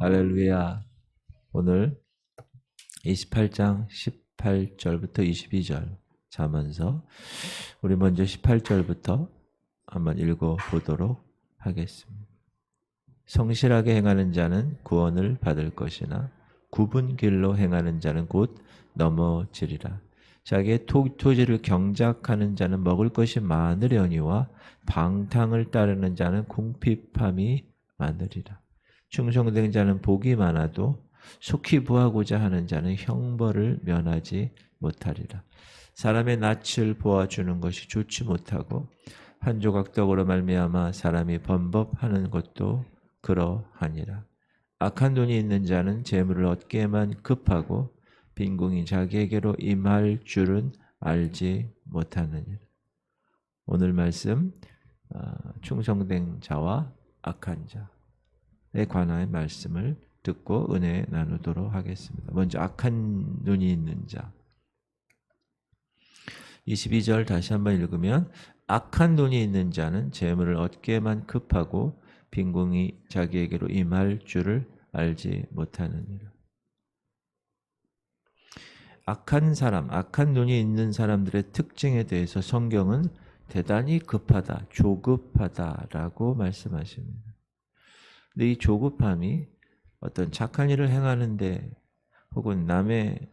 할렐루야. 오늘 28장 18절부터 22절 자문서, 우리 먼저 18절부터 한번 읽어보도록 하겠습니다. 성실하게 행하는 자는 구원을 받을 것이나 굽은 길로 행하는 자는 곧 넘어지리라. 자기의 토지를 경작하는 자는 먹을 것이 많으려니와 방탕을 따르는 자는 궁핍함이 많으리라. 충성된 자는 복이 많아도 속히 부하고자 하는 자는 형벌을 면하지 못하리라. 사람의 낯을 보아주는 것이 좋지 못하고 한 조각 떡으로 말미암아 사람이 범법하는 것도 그러하니라. 악한 눈이 있는 자는 재물을 얻기에만 급하고 빈궁이 자기에게로 임할 줄은 알지 못하느니라. 오늘 말씀 충성된 자와 악한 자에 관한 말씀을 듣고 은혜 나누도록 하겠습니다. 먼저 악한 눈이 있는 자. 22절 다시 한번 읽으면 악한 눈이 있는 자는 재물을 얻기에만 급하고 빈궁이 자기에게로 임할 줄을 알지 못하느니라. 악한 사람, 악한 눈이 있는 사람들의 특징에 대해서 성경은 대단히 급하다, 조급하다라고 말씀하십니다. 근데 이 조급함이 어떤 착한 일을 행하는데 혹은 남의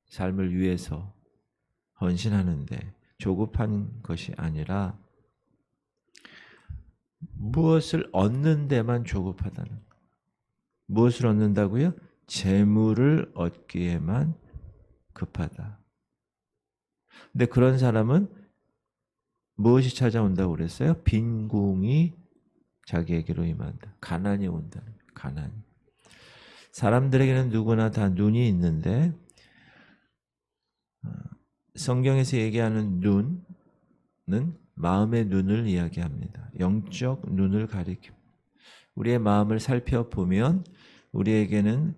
삶을 위해서 헌신하는데 조급한 것이 아니라 무엇을 얻는 데만 조급하다는 거예요. 무엇을 얻는다고요? 재물을 얻기에만 급하다. 근데 그런 사람은 무엇이 찾아온다고 그랬어요? 빈궁이 자기에게로 임한다. 가난이 온다는 거예요. 가난이. 사람들에게는 누구나 다 눈이 있는데 성경에서 얘기하는 눈은 마음의 눈을 이야기합니다. 영적 눈을 가리킵니다. 우리의 마음을 살펴보면 우리에게는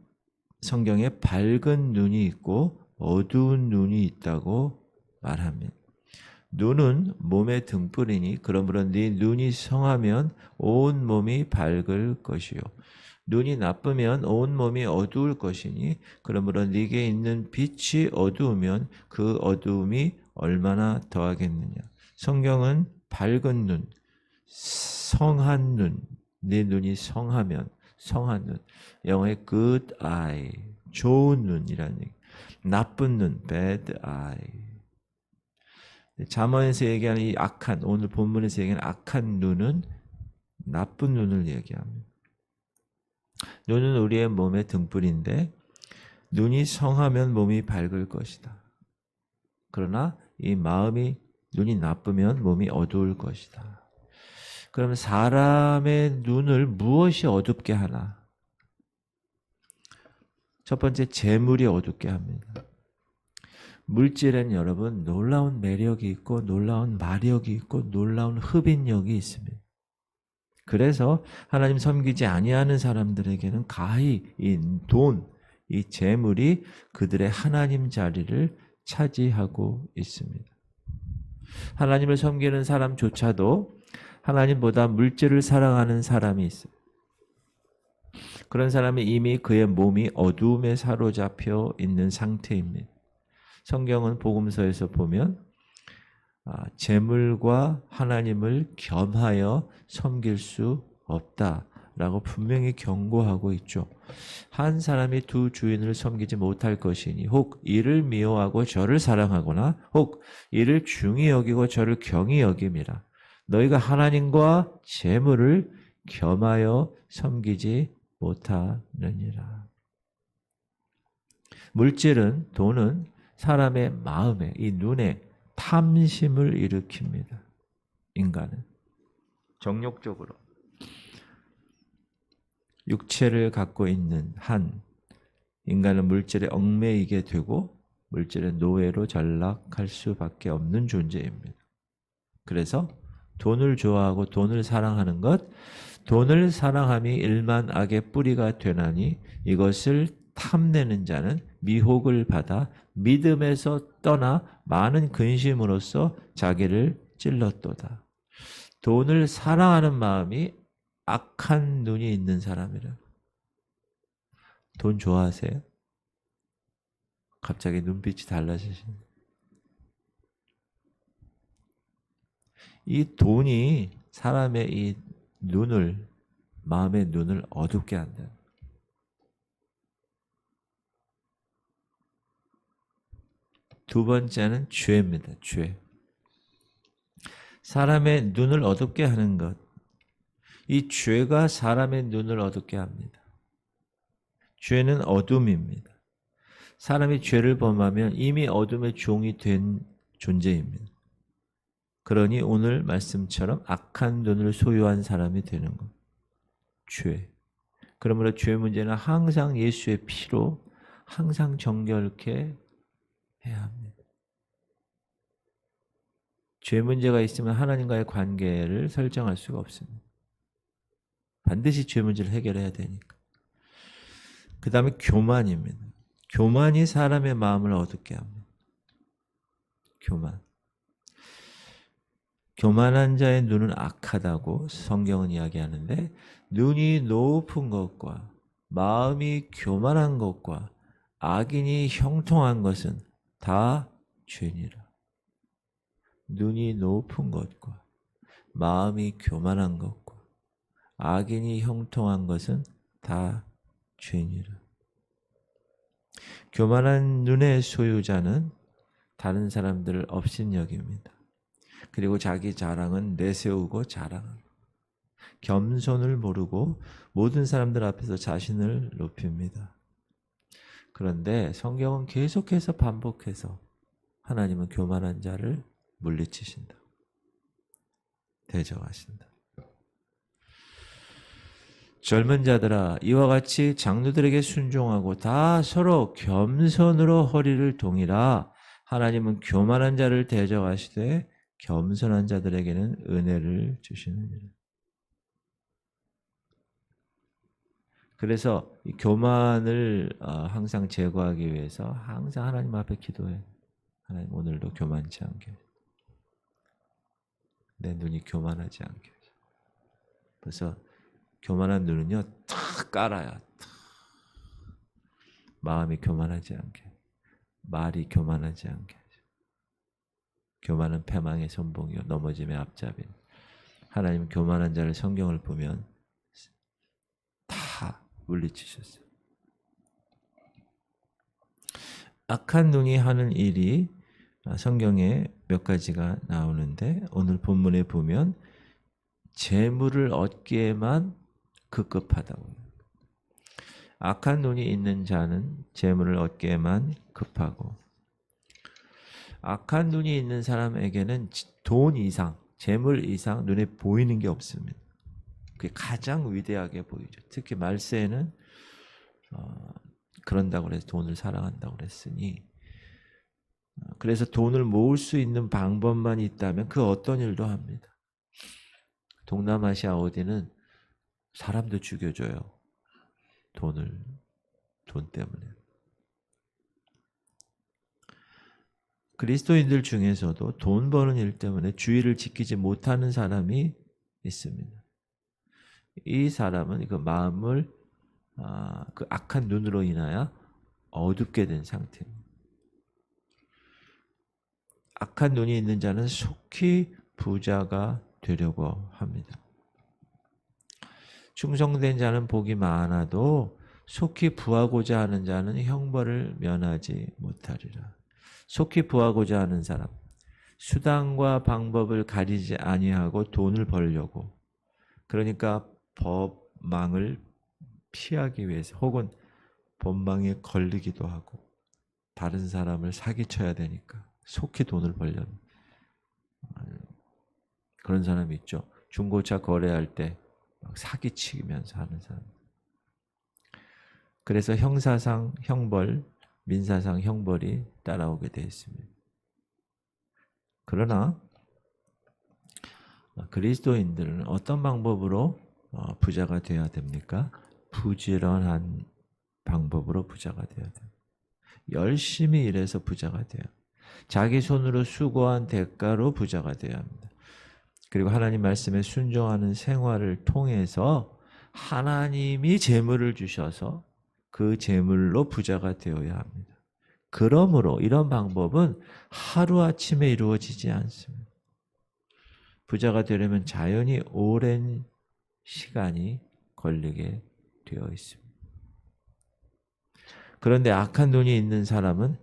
성경에 밝은 눈이 있고 어두운 눈이 있다고 말합니다. 눈은 몸의 등불이니 그러므로 네 눈이 성하면 온 몸이 밝을 것이요. 눈이 나쁘면 온 몸이 어두울 것이니 그러므로 네게 있는 빛이 어두우면 그 어두움이 얼마나 더하겠느냐. 성경은 밝은 눈, 성한 눈, 네 눈이 성하면, 성한 눈, 영어의 good eye, 좋은 눈이라는 얘기. 나쁜 눈, bad eye. 잠언에서 얘기하는 이 악한, 오늘 본문에서 얘기하는 악한 눈은 나쁜 눈을 얘기합니다. 눈은 우리의 몸의 등불인데 눈이 성하면 몸이 밝을 것이다. 그러나 이 마음이 눈이 나쁘면 몸이 어두울 것이다. 그러면 사람의 눈을 무엇이 어둡게 하나? 첫 번째, 재물이 어둡게 합니다. 물질엔 여러분 놀라운 매력이 있고 놀라운 마력이 있고 놀라운 흡인력이 있습니다. 그래서 하나님 섬기지 아니하는 사람들에게는 가히 이 돈, 이 재물이 그들의 하나님 자리를 차지하고 있습니다. 하나님을 섬기는 사람조차도 하나님보다 물질을 사랑하는 사람이 있어요. 그런 사람은 이미 그의 몸이 어두움에 사로잡혀 있는 상태입니다. 성경은 복음서에서 보면 재물과 하나님을 겸하여 섬길 수 없다라고 분명히 경고하고 있죠. 한 사람이 두 주인을 섬기지 못할 것이니 혹 이를 미워하고 저를 사랑하거나 혹 이를 중히 여기고 저를 경히 여김이라. 너희가 하나님과 재물을 겸하여 섬기지 못하느니라. 물질은, 돈은 사람의 마음에, 이 눈에 탐심을 일으킵니다. 인간은 정욕적으로 육체를 갖고 있는 한 인간은 물질에 얽매이게 되고 물질의 노예로 전락할 수밖에 없는 존재입니다. 그래서 돈을 좋아하고 돈을 사랑하는 것, 돈을 사랑함이 일만 악의 뿌리가 되나니 이것을 탐내는 자는 미혹을 받아 믿음에서 떠나 많은 근심으로써 자기를 찔렀도다. 돈을 사랑하는 마음이 악한 눈이 있는 사람이라. 돈 좋아하세요? 갑자기 눈빛이 달라지시네. 이 돈이 사람의 이 눈을, 마음의 눈을 어둡게 한다. 두 번째는 죄입니다. 죄. 사람의 눈을 어둡게 하는 것. 이 죄가 사람의 눈을 어둡게 합니다. 죄는 어둠입니다. 사람이 죄를 범하면 이미 어둠의 종이 된 존재입니다. 그러니 오늘 말씀처럼 악한 눈을 소유한 사람이 되는 것. 죄. 그러므로 죄 문제는 항상 예수의 피로 항상 정결케 해야 합니다. 죄 문제가 있으면 하나님과의 관계를 설정할 수가 없습니다. 반드시 죄 문제를 해결해야 되니까. 그 다음에 교만입니다. 교만이 사람의 마음을 어둡게 합니다. 교만. 교만한 자의 눈은 악하다고 성경은 이야기하는데, 눈이 높은 것과 마음이 교만한 것과 악인이 형통한 것은 다 죄니라. 눈이 높은 것과 마음이 교만한 것과 악인이 형통한 것은 다 죄니라. 교만한 눈의 소유자는 다른 사람들을 업신여깁니다. 그리고 자기 자랑은 내세우고 자랑합니다. 겸손을 모르고 모든 사람들 앞에서 자신을 높입니다. 그런데 성경은 계속해서 반복해서 하나님은 교만한 자를 물리치신다. 대적하신다. 젊은 자들아, 이와 같이 장로들에게 순종하고 다 서로 겸손으로 허리를 동이라. 하나님은 교만한 자를 대적하시되 겸손한 자들에게는 은혜를 주시느니라. 그래서 이 교만을 항상 제거하기 위해서 항상 하나님 앞에 기도해. 하나님, 오늘도 교만치 않게, 내 눈이 교만하지 않게. 그래서 교만한 눈은요, 탁 깔아야. 마음이 교만하지 않게, 말이 교만하지 않게. 교만은 패망의 선봉이요 넘어짐의 앞잡이. 하나님 교만한 자를 성경을 보면 다 물리치셨어요. 악한 눈이 하는 일이 성경에 몇 가지가 나오는데, 오늘 본문에 보면 재물을 얻기에만 급급하다고. 악한 눈이 있는 자는 재물을 얻기에만 급하고, 악한 눈이 있는 사람에게는 돈 이상, 재물 이상 눈에 보이는 게 없습니다. 그게 가장 위대하게 보이죠. 특히 말세에는 그런다고 그래서 돈을 사랑한다고 그랬으니, 그래서 돈을 모을 수 있는 방법만 있다면 그 어떤 일도 합니다. 동남아시아 어디는 사람도 죽여줘요. 돈 때문에. 그리스도인들 중에서도 돈 버는 일 때문에 주의를 지키지 못하는 사람이 있습니다. 이 사람은 그 마음을 그 악한 눈으로 인하여 어둡게 된 상태입니다. 악한 눈이 있는 자는 속히 부자가 되려고 합니다. 충성된 자는 복이 많아도 속히 부하고자 하는 자는 형벌을 면하지 못하리라. 속히 부하고자 하는 사람, 수단과 방법을 가리지 아니하고 돈을 벌려고, 그러니까 법망을 피하기 위해서, 혹은 법망에 걸리기도 하고 다른 사람을 사기쳐야 되니까 속히 돈을 벌려는 그런 사람이 있죠. 중고차 거래할 때 막 사기치면서 하는 사람. 그래서 형사상 형벌, 민사상 형벌이 따라오게 되어 있습니다. 그러나 그리스도인들은 어떤 방법으로 부자가 되어야 됩니까? 부지런한 방법으로 부자가 되어야 됩니다. 열심히 일해서 부자가 돼요. 자기 손으로 수고한 대가로 부자가 되어야 합니다. 그리고 하나님 말씀에 순종하는 생활을 통해서 하나님이 재물을 주셔서 그 재물로 부자가 되어야 합니다. 그러므로 이런 방법은 하루아침에 이루어지지 않습니다. 부자가 되려면 자연히 오랜 시간이 걸리게 되어 있습니다. 그런데 악한 눈이 있는 사람은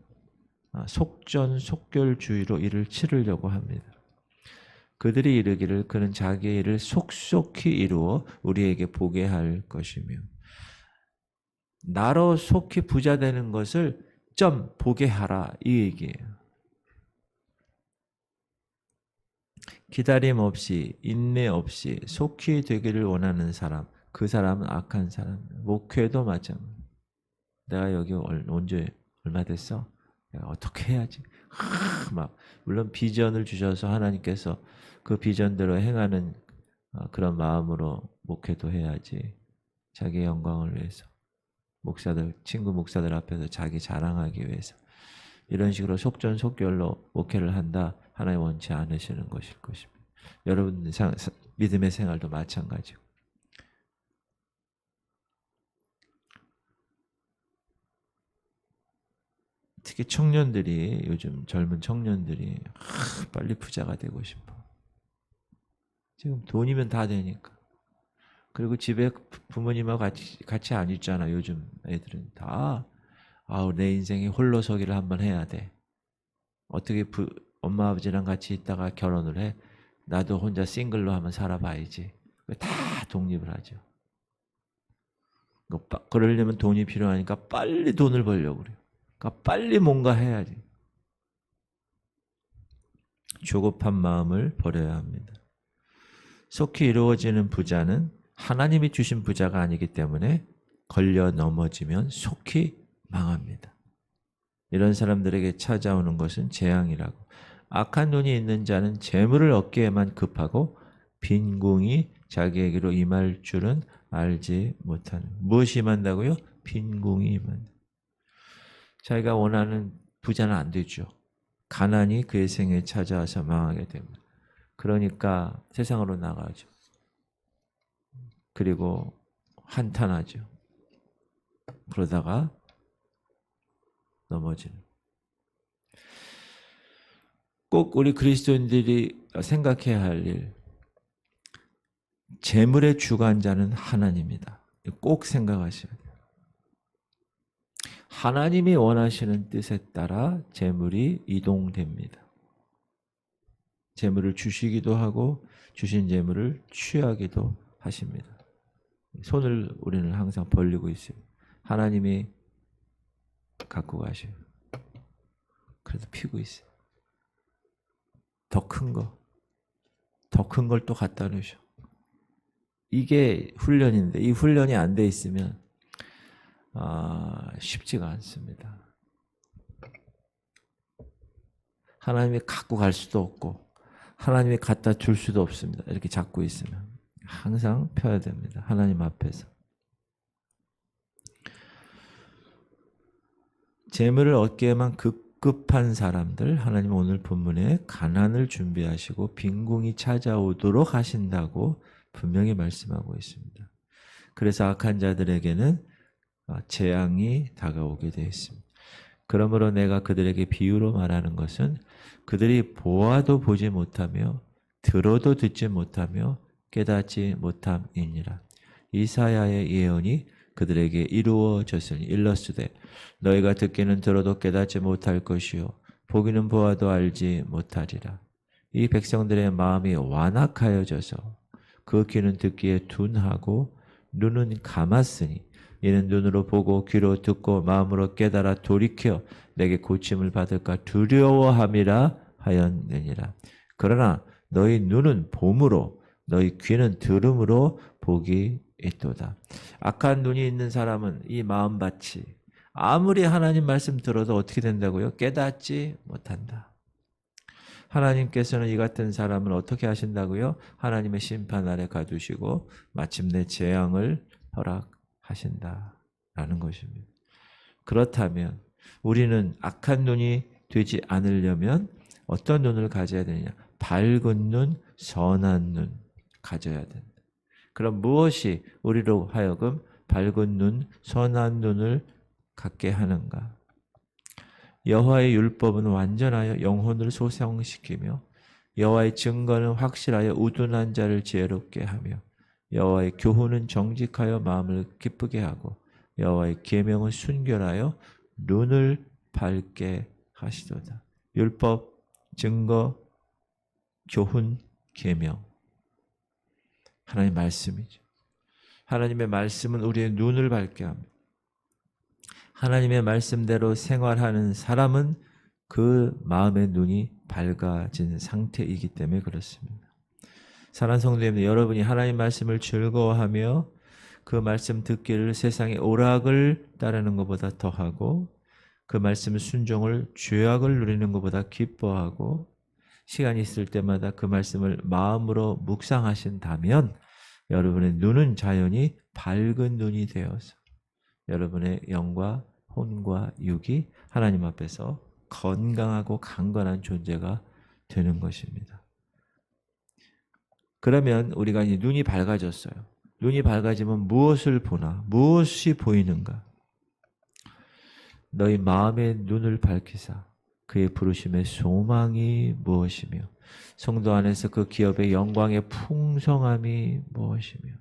속전속결주의로 일을 치르려고 합니다. 그들이 이르기를 그는 자기의 일을 속속히 이루어 우리에게 보게 할 것이며 나로 속히 부자 되는 것을 좀 보게 하라 이 얘기예요. 기다림 없이 인내 없이 속히 되기를 원하는 사람, 그 사람은 악한 사람. 목회도 마찬가지. 내가 여기 언제 얼마 됐어? 내가 어떻게 해야지? 막 물론 비전을 주셔서 하나님께서 그 비전대로 행하는 그런 마음으로 목회도 해야지. 자기의 영광을 위해서. 목사들, 친구 목사들 앞에서 자기 자랑하기 위해서. 이런 식으로 속전속결로 목회를 한다. 하나님 원치 않으시는 것일 것입니다. 여러분 믿음의 생활도 마찬가지고. 특히 청년들이 요즘 젊은 청년들이 빨리 부자가 되고 싶어. 지금 돈이면 다 되니까. 그리고 집에 부모님하고 같이 안 있잖아. 요즘 애들은 다 내 인생이 홀로서기를 한번 해야 돼. 어떻게 엄마 아버지랑 같이 있다가 결혼을 해? 나도 혼자 싱글로 한번 살아봐야지. 다 독립을 하죠. 그러려면 돈이 필요하니까 빨리 돈을 벌려고 그래요. 그러니까 빨리 뭔가 해야지. 조급한 마음을 버려야 합니다. 속히 이루어지는 부자는 하나님이 주신 부자가 아니기 때문에 걸려 넘어지면 속히 망합니다. 이런 사람들에게 찾아오는 것은 재앙이라고. 악한 눈이 있는 자는 재물을 얻기에만 급하고 빈궁이 자기에게로 임할 줄은 알지 못하는. 무엇이 임한다고요? 빈궁이 임한다. 자기가 원하는 부자는 안 되죠. 가난이 그의 생에 찾아와서 망하게 됩니다. 그러니까 세상으로 나가죠. 그리고 한탄하죠. 그러다가 넘어지는. 꼭 우리 그리스도인들이 생각해야 할 일. 재물의 주관자는 하나님이다. 꼭 생각하셔야 돼요. 하나님이 원하시는 뜻에 따라 재물이 이동됩니다. 재물을 주시기도 하고 주신 재물을 취하기도 하십니다. 손을 우리는 항상 벌리고 있어요. 하나님이 갖고 가셔요. 그래도 피고 있어요. 더 큰 거. 더 큰 걸 또 갖다 놓으셔. 이게 훈련인데 이 훈련이 안 돼 있으면 쉽지가 않습니다. 하나님이 갖고 갈 수도 없고 하나님이 갖다 줄 수도 없습니다. 이렇게 잡고 있으면 항상 펴야 됩니다. 하나님 앞에서. 재물을 얻기에만 급급한 사람들, 하나님은 오늘 본문에 가난을 준비하시고 빈궁이 찾아오도록 하신다고 분명히 말씀하고 있습니다. 그래서 악한 자들에게는 재앙이 다가오게 되어 있습니다. 그러므로 내가 그들에게 비유로 말하는 것은 그들이 보아도 보지 못하며 들어도 듣지 못하며 깨닫지 못함이니라. 이사야의 예언이 그들에게 이루어졌으니 일러스되 너희가 듣기는 들어도 깨닫지 못할 것이요 보기는 보아도 알지 못하리라. 이 백성들의 마음이 완악하여져서 그 귀는 듣기에 둔하고 눈은 감았으니 이는 눈으로 보고 귀로 듣고 마음으로 깨달아 돌이켜 내게 고침을 받을까 두려워함이라 하였느니라. 그러나 너희 눈은 봄으로 너희 귀는 들음으로 복이 있도다. 악한 눈이 있는 사람은 이 마음밭이 아무리 하나님 말씀 들어도 어떻게 된다고요? 깨닫지 못한다. 하나님께서는 이 같은 사람을 어떻게 하신다고요? 하나님의 심판 아래 가두시고 마침내 재앙을 허락하신다라는 것입니다. 그렇다면 우리는 악한 눈이 되지 않으려면 어떤 눈을 가져야 되느냐? 밝은 눈, 선한 눈 가져야 된다. 그럼 무엇이 우리로 하여금 밝은 눈, 선한 눈을 갖게 하는가? 여호와의 율법은 완전하여 영혼을 소생시키며 여호와의 증거는 확실하여 우둔한 자를 지혜롭게 하며 여호와의 교훈은 정직하여 마음을 기쁘게 하고 여호와의 계명은 순결하여 눈을 밝게 하시도다. 율법, 증거, 교훈, 계명. 하나님의 말씀이죠. 하나님의 말씀은 우리의 눈을 밝게 합니다. 하나님의 말씀대로 생활하는 사람은 그 마음의 눈이 밝아진 상태이기 때문에 그렇습니다. 사랑하는 성도님들, 여러분이 하나님 말씀을 즐거워하며 그 말씀 듣기를 세상의 오락을 따르는 것보다 더하고 그 말씀 순종을 죄악을 누리는 것보다 기뻐하고 시간이 있을 때마다 그 말씀을 마음으로 묵상하신다면 여러분의 눈은 자연히 밝은 눈이 되어서 여러분의 영과 혼과 육이 하나님 앞에서 건강하고 강건한 존재가 되는 것입니다. 그러면 우리가 이제 눈이 밝아졌어요. 눈이 밝아지면 무엇을 보나? 무엇이 보이는가? 너희 마음의 눈을 밝히사 그의 부르심의 소망이 무엇이며 성도 안에서 그 기업의 영광의 풍성함이 무엇이며.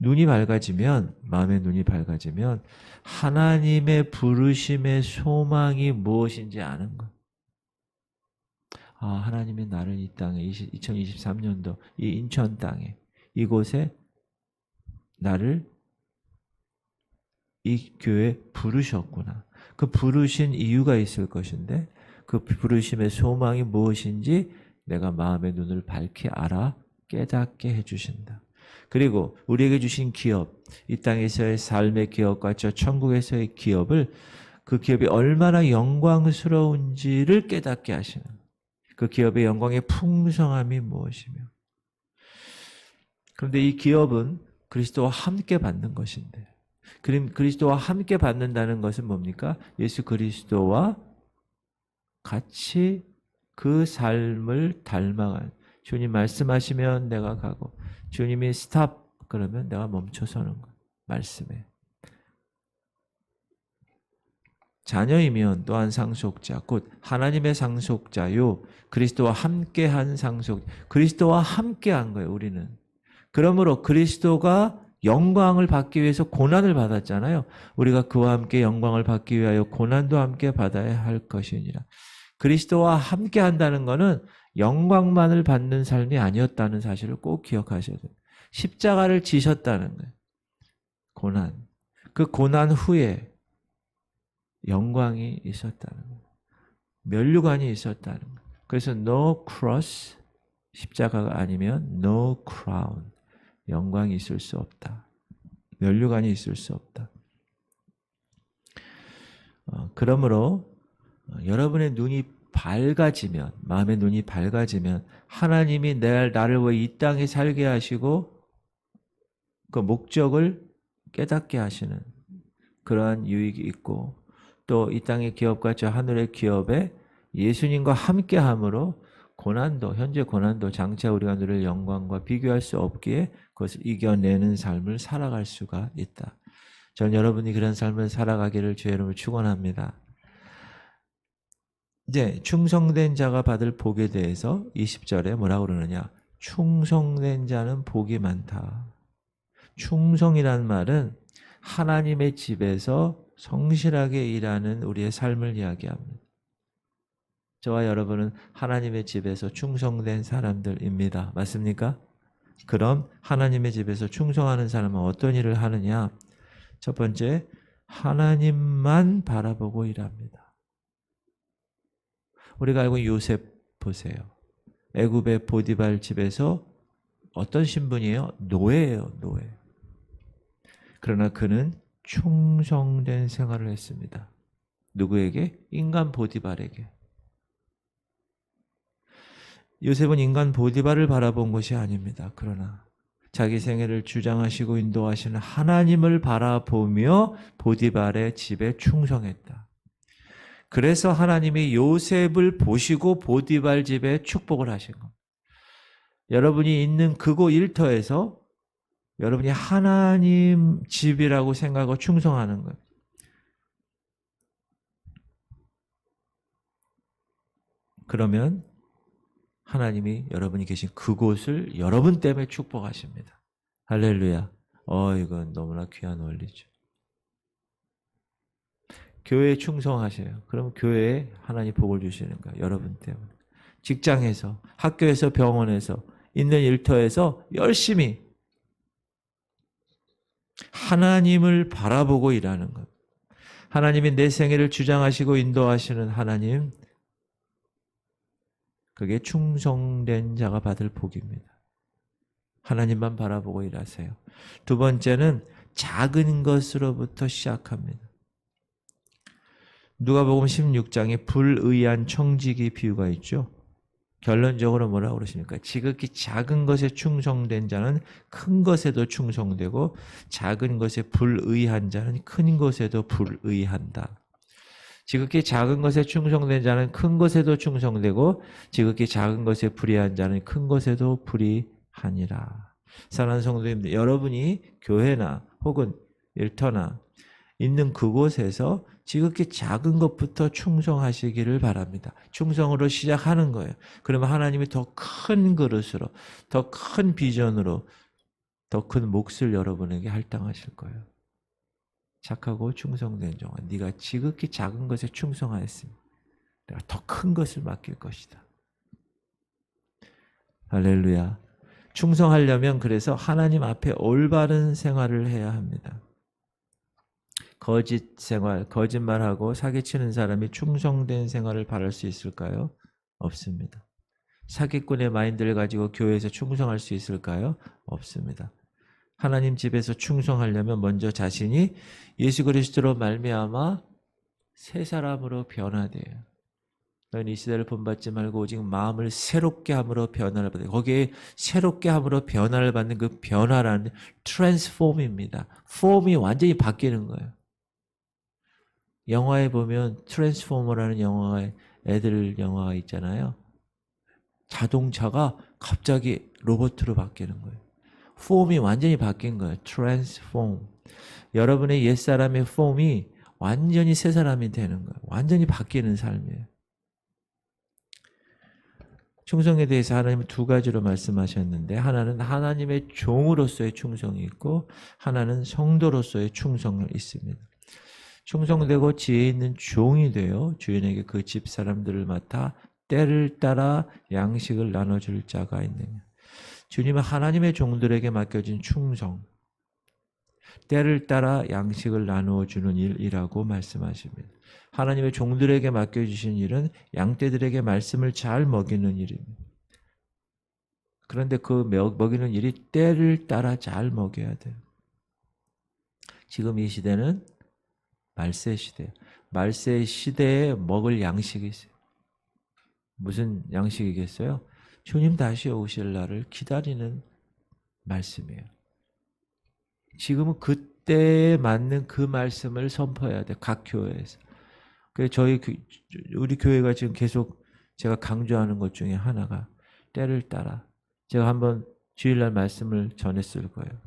눈이 밝아지면, 마음의 눈이 밝아지면 하나님의 부르심의 소망이 무엇인지 아는 것. 아, 하나님이 나를 이 땅에 2023년도 이 인천 땅에 이곳에 나를 이 교회에 부르셨구나. 그 부르신 이유가 있을 것인데 그 부르심의 소망이 무엇인지 내가 마음의 눈을 밝히 알아 깨닫게 해주신다. 그리고 우리에게 주신 기업, 이 땅에서의 삶의 기업과 저 천국에서의 기업을 그 기업이 얼마나 영광스러운지를 깨닫게 하시는 그 기업의 영광의 풍성함이 무엇이며. 그런데 이 기업은 그리스도와 함께 받는 것인데 그리스도와 함께 받는다는 것은 뭡니까? 예수 그리스도와 같이 그 삶을 닮아가는, 주님 말씀하시면 내가 가고 주님이 스탑 그러면 내가 멈춰서는 것. 말씀에. 자녀이면 또한 상속자, 곧 하나님의 상속자요 그리스도와 함께한 상속, 그리스도와 함께한 거예요. 우리는. 그러므로 그리스도가 영광을 받기 위해서 고난을 받았잖아요. 우리가 그와 함께 영광을 받기 위하여 고난도 함께 받아야 할 것이니라. 그리스도와 함께 한다는 것은 영광만을 받는 삶이 아니었다는 사실을 꼭 기억하셔야 돼요. 십자가를 지셨다는 거예요. 고난. 그 고난 후에 영광이 있었다는 거예요. 면류관이 있었다는 거예요. 그래서 no cross, 십자가가 아니면 no crown. 영광이 있을 수 없다. 면류관이 있을 수 없다. 그러므로 여러분의 눈이 밝아지면, 마음의 눈이 밝아지면 하나님이 나를 왜 이 땅에 살게 하시고 그 목적을 깨닫게 하시는 그러한 유익이 있고 또 이 땅의 기업과 저 하늘의 기업에 예수님과 함께함으로 고난도, 현재 고난도 장차 우리가 누릴 영광과 비교할 수 없기에 그것을 이겨내는 삶을 살아갈 수가 있다. 전 여러분이 그런 삶을 살아가기를 주의 이름으로 축원합니다. 이제 충성된 자가 받을 복에 대해서 20절에 뭐라고 그러느냐? 충성된 자는 복이 많다. 충성이란 말은 하나님의 집에서 성실하게 일하는 우리의 삶을 이야기합니다. 저와 여러분은 하나님의 집에서 충성된 사람들입니다. 맞습니까? 그럼 하나님의 집에서 충성하는 사람은 어떤 일을 하느냐? 첫 번째, 하나님만 바라보고 일합니다. 우리가 알고 있는 요셉 보세요. 애굽의 보디발 집에서 어떤 신분이에요? 노예예요, 노예. 그러나 그는 충성된 생활을 했습니다. 누구에게? 인간 보디발에게. 요셉은 인간 보디발을 바라본 것이 아닙니다. 그러나 자기 생애를 주장하시고 인도하시는 하나님을 바라보며 보디발의 집에 충성했다. 그래서 하나님이 요셉을 보시고 보디발 집에 축복을 하신 겁니다. 여러분이 있는 그곳 일터에서 여러분이 하나님 집이라고 생각하고 충성하는 거예요. 그러면 하나님이 여러분이 계신 그곳을 여러분 때문에 축복하십니다. 할렐루야. 이건 너무나 귀한 원리죠. 교회에 충성하세요. 그럼 교회에 하나님 복을 주시는 거예요. 여러분 때문에. 직장에서, 학교에서, 병원에서, 있는 일터에서 열심히 하나님을 바라보고 일하는 것. 하나님이 내 생애를 주장하시고 인도하시는 하나님, 그게 충성된 자가 받을 복입니다. 하나님만 바라보고 일하세요. 두 번째는 작은 것으로부터 시작합니다. 누가복음 16장에 불의한 청지기 비유가 있죠. 결론적으로 뭐라고 그러십니까? 지극히 작은 것에 충성된 자는 큰 것에도 충성되고 작은 것에 불의한 자는 큰 것에도 불의한다. 지극히 작은 것에 충성된 자는 큰 것에도 충성되고 지극히 작은 것에 불의한 자는 큰 것에도 불의하니라. 사랑하는 성도님들, 여러분이 교회나 혹은 일터나 있는 그곳에서 지극히 작은 것부터 충성하시기를 바랍니다. 충성으로 시작하는 거예요. 그러면 하나님이 더 큰 그릇으로, 더 큰 비전으로, 더 큰 몫을 여러분에게 할당하실 거예요. 착하고 충성된 종아, 네가 지극히 작은 것에 충성하였으니 내가 더 큰 것을 맡길 것이다. 할렐루야. 충성하려면 그래서 하나님 앞에 올바른 생활을 해야 합니다. 거짓 생활, 거짓말하고 사기치는 사람이 충성된 생활을 바랄 수 있을까요? 없습니다. 사기꾼의 마인드를 가지고 교회에서 충성할 수 있을까요? 없습니다. 하나님 집에서 충성하려면 먼저 자신이 예수 그리스도로 말미암아 새 사람으로 변화돼요. 너는 이 시대를 본받지 말고 오직 마음을 새롭게 함으로 변화를 받아요. 거기에 새롭게 함으로 변화를 받는 그 변화라는 트랜스폼입니다. 폼이 완전히 바뀌는 거예요. 영화에 보면 트랜스포머라는 영화에 애들 영화가 있잖아요. 자동차가 갑자기 로봇으로 바뀌는 거예요. 폼이 완전히 바뀐 거예요. 트랜스폼. 여러분의 옛사람의 폼이 완전히 새 사람이 되는 거예요. 완전히 바뀌는 삶이에요. 충성에 대해서 하나님은 두 가지로 말씀하셨는데 하나는 하나님의 종으로서의 충성이 있고 하나는 성도로서의 충성이 있습니다. 충성되고 지혜 있는 종이 되어 주인에게 그 집 사람들을 맡아 때를 따라 양식을 나눠줄 자가 있느냐. 주님은 하나님의 종들에게 맡겨진 충성, 때를 따라 양식을 나누어주는 일이라고 말씀하십니다. 하나님의 종들에게 맡겨주신 일은 양떼들에게 말씀을 잘 먹이는 일입니다. 그런데 그 먹이는 일이 때를 따라 잘 먹여야 돼요. 지금 이 시대는 말세 시대예요. 말세 시대에 먹을 양식이 있어요. 무슨 양식이겠어요? 주님 다시 오실 날을 기다리는 말씀이에요. 지금은 그때에 맞는 그 말씀을 선포해야 돼요. 각 교회에서. 그래서 우리 교회가 지금 계속 제가 강조하는 것 중에 하나가 때를 따라. 제가 한번 주일날 말씀을 전했을 거예요.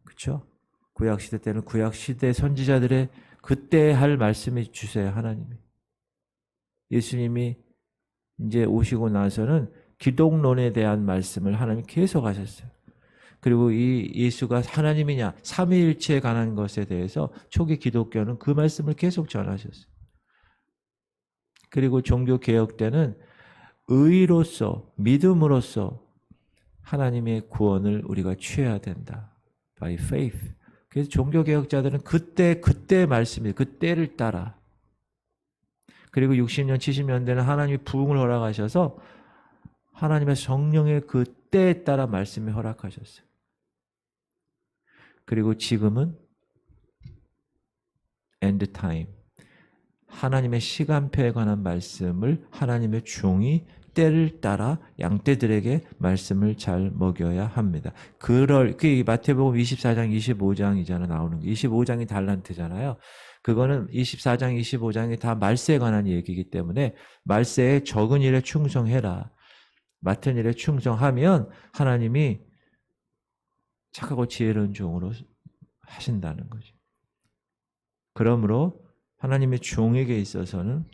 그렇죠? 구약시대 때는 구약시대 선지자들의 그때 할 말씀을 주세요. 하나님이. 예수님이 이제 오시고 나서는 기독론에 대한 말씀을 하나님이 계속 하셨어요. 그리고 이 예수가 하나님이냐 삼위일체에 관한 것에 대해서 초기 기독교는 그 말씀을 계속 전하셨어요. 그리고 종교개혁 때는 의로서 믿음으로써 하나님의 구원을 우리가 취해야 된다. By faith. 그래서 종교개혁자들은 그때 말씀이 그때를 따라. 그리고 60년 70년대는 하나님이 부흥을 허락하셔서 하나님의 성령의 그 때에 따라 말씀을 허락하셨어요. 그리고 지금은 end time. 하나님의 시간표에 관한 말씀을 하나님의 종이 때를 따라 양떼들에게 말씀을 잘 먹여야 합니다. 그게 마태복음 24장 25장이잖아 나오는 게. 25장이 달란트잖아요. 그거는 24장, 25장이 다 말세에 관한 얘기이기 때문에 말세에 적은 일에 충성해라. 맡은 일에 충성하면 하나님이 착하고 지혜로운 종으로 하신다는 거죠. 그러므로 하나님의 종에게 있어서는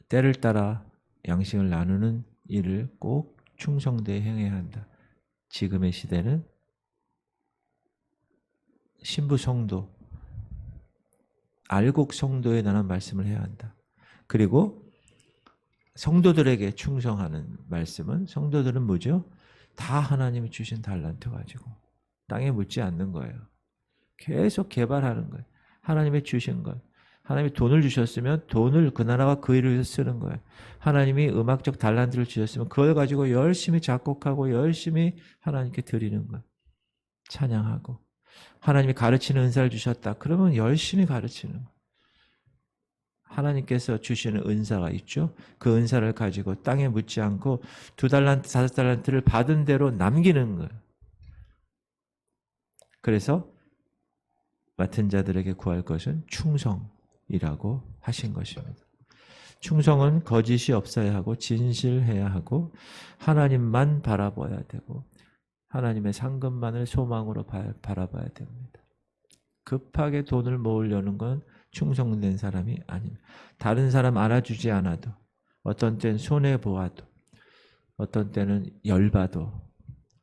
때를 따라 양식을 나누는 일을 꼭 충성되게 행해야 한다. 지금의 시대는 신부 성도, 알곡 성도에 관한 말씀을 해야 한다. 그리고 성도들에게 충성하는 말씀은, 성도들은 뭐죠? 다 하나님이 주신 달란트 가지고 땅에 묻지 않는 거예요. 계속 개발하는 거예요. 하나님이 주신 것. 하나님이 돈을 주셨으면 돈을 그 나라와 그 일을 위해서 쓰는 거예요. 하나님이 음악적 달란트를 주셨으면 그걸 가지고 열심히 작곡하고 열심히 하나님께 드리는 거예요. 찬양하고. 하나님이 가르치는 은사를 주셨다. 그러면 열심히 가르치는 거예요. 하나님께서 주시는 은사가 있죠. 그 은사를 가지고 땅에 묻지 않고 2달란트, 5달란트를 받은 대로 남기는 거예요. 그래서 맡은 자들에게 구할 것은 충성이라고 하신 것입니다. 충성은 거짓이 없어야 하고 진실해야 하고 하나님만 바라봐야 되고 하나님의 상급만을 소망으로 바라봐야 됩니다. 급하게 돈을 모으려는 건 충성된 사람이 아닙니다. 다른 사람 알아주지 않아도, 어떤 때는 손해보아도, 어떤 때는 열받도,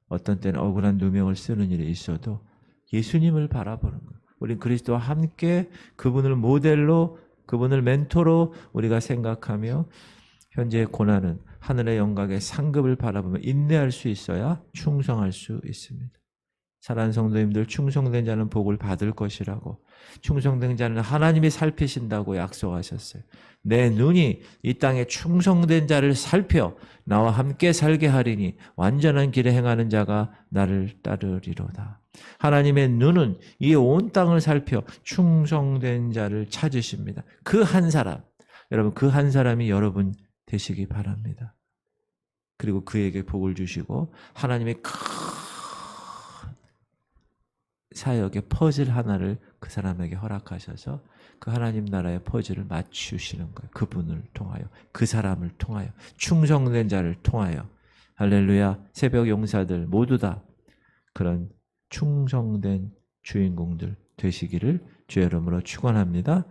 어떤 때는 억울한 누명을 쓰는 일이 있어도 예수님을 바라보는 거예요. 우린 그리스도와 함께 그분을 모델로, 그분을 멘토로 우리가 생각하며 현재의 고난은 하늘의 영광의 상급을 바라보며 인내할 수 있어야 충성할 수 있습니다. 사랑하는 성도님들, 충성된 자는 복을 받을 것이라고, 충성된 자는 하나님이 살피신다고 약속하셨어요. 내 눈이 이 땅에 충성된 자를 살펴 나와 함께 살게 하리니 완전한 길에 행하는 자가 나를 따르리로다. 하나님의 눈은 이 온 땅을 살펴 충성된 자를 찾으십니다. 그 한 사람, 여러분, 그 한 사람이 여러분 되시기 바랍니다. 그리고 그에게 복을 주시고 하나님의 큰 사역의 퍼즐 하나를 그 사람에게 허락하셔서 그 하나님 나라의 퍼즐을 맞추시는 거예요. 그분을 통하여, 그 사람을 통하여, 충성된 자를 통하여. 할렐루야. 새벽 용사들 모두 다 그런 충성된 주인공들 되시기를 주의 이름으로 축원합니다.